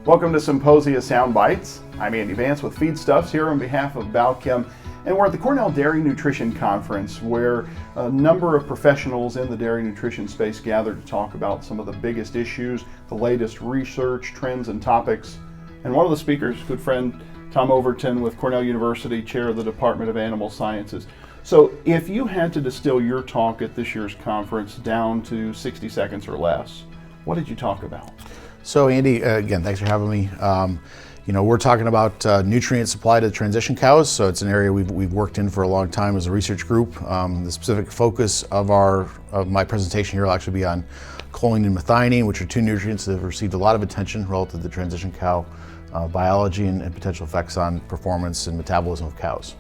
Welcome to Symposia Soundbites. I'm Andy Vance with Feedstuffs here on behalf of Balchem, and we're at the Cornell Dairy Nutrition Conference where a number of professionals in the dairy nutrition space gathered to talk about some of the biggest issues, the latest research, trends, and topics. And one of the speakers, good friend Tom Overton with Cornell University, chair of the Department of Animal Sciences. So if you had to distill your talk at this year's conference down to 60 seconds or less, what did you talk about? So Andy, again, thanks for having me. We're talking about nutrient supply to transition cows. So it's an area we've worked in for a long time as a research group. The specific focus of my presentation here will actually be on choline and methionine, which are two nutrients that have received a lot of attention relative to the transition cow biology and potential effects on performance and metabolism of cows.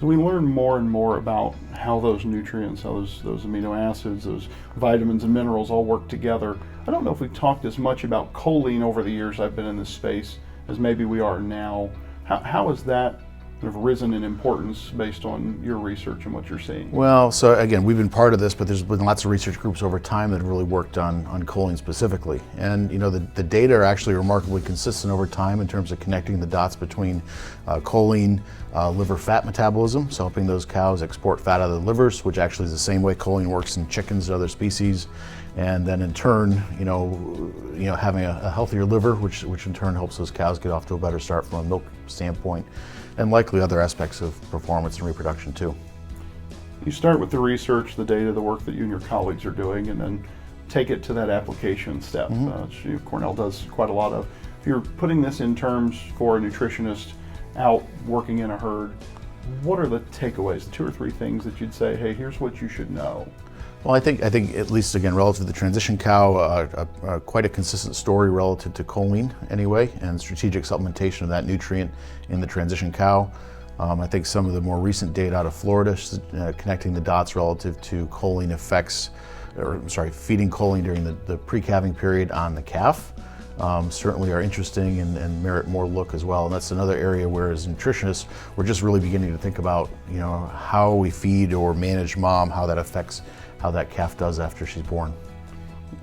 So we learn more and more about how those nutrients, how those amino acids, those vitamins and minerals all work together. I don't know if we've talked as much about choline over the years I've been in this space as maybe we are now. How has that sort of risen in importance based on your research and what you're seeing? Well, so again, we've been part of this, but there's been lots of research groups over time that have really worked on choline specifically. And the data are actually remarkably consistent over time in terms of connecting the dots between choline, liver fat metabolism, so helping those cows export fat out of the livers, which actually is the same way choline works in chickens and other species. And then in turn, having a healthier liver, which in turn helps those cows get off to a better start from a milk standpoint, and likely other aspects of performance and reproduction too. You start with the research, the data, the work that you and your colleagues are doing, and then take it to that application step. Which Cornell does quite a lot of. If you're putting this in terms for a nutritionist out working in a herd, what are the takeaways, the 2 or 3 things that you'd say, hey, here's what you should know? Well, I think at least again relative to the transition cow, quite a consistent story relative to choline anyway, and strategic supplementation of that nutrient in the transition cow. I think some of the more recent data out of Florida connecting the dots relative to choline effects, feeding choline during the pre-calving period on the calf certainly are interesting and merit more look as well. And that's another area where as nutritionists, we're just really beginning to think about how we feed or manage mom, how that affects how that calf does after she's born.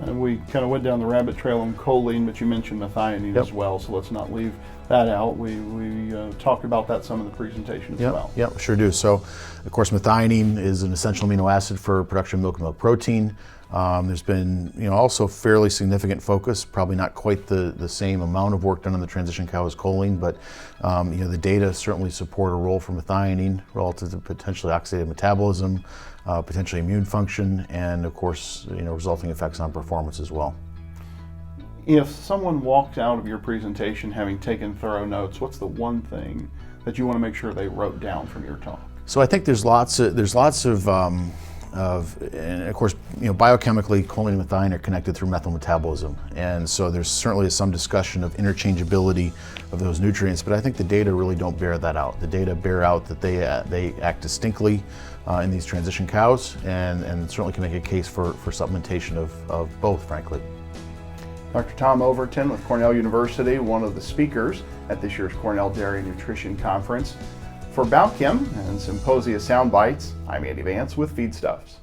And we kind of went down the rabbit trail on choline, but you mentioned methionine as well, so let's not leave that out. We talked about that some in the presentation as well. Yep, sure do. So, of course, methionine is an essential amino acid for production of milk and milk protein. There's been also fairly significant focus, probably not quite the same amount of work done on the transition cow as choline, but the data certainly support a role for methionine relative to potentially oxidative metabolism, potentially immune function, and of course resulting effects on performance as well. If someone walked out of your presentation having taken thorough notes, what's the one thing that you want to make sure they wrote down from your talk? So I think there's lots of and of course, biochemically, choline and methionine are connected through methyl metabolism, and so there's certainly some discussion of interchangeability of those nutrients. But I think the data really don't bear that out. The data bear out that they act distinctly in these transition cows, and certainly can make a case for supplementation of both, frankly. Dr. Tom Overton with Cornell University, one of the speakers at this year's Cornell Dairy Nutrition Conference. For Balchem and Symposia Soundbites, I'm Andy Vance with Feedstuffs.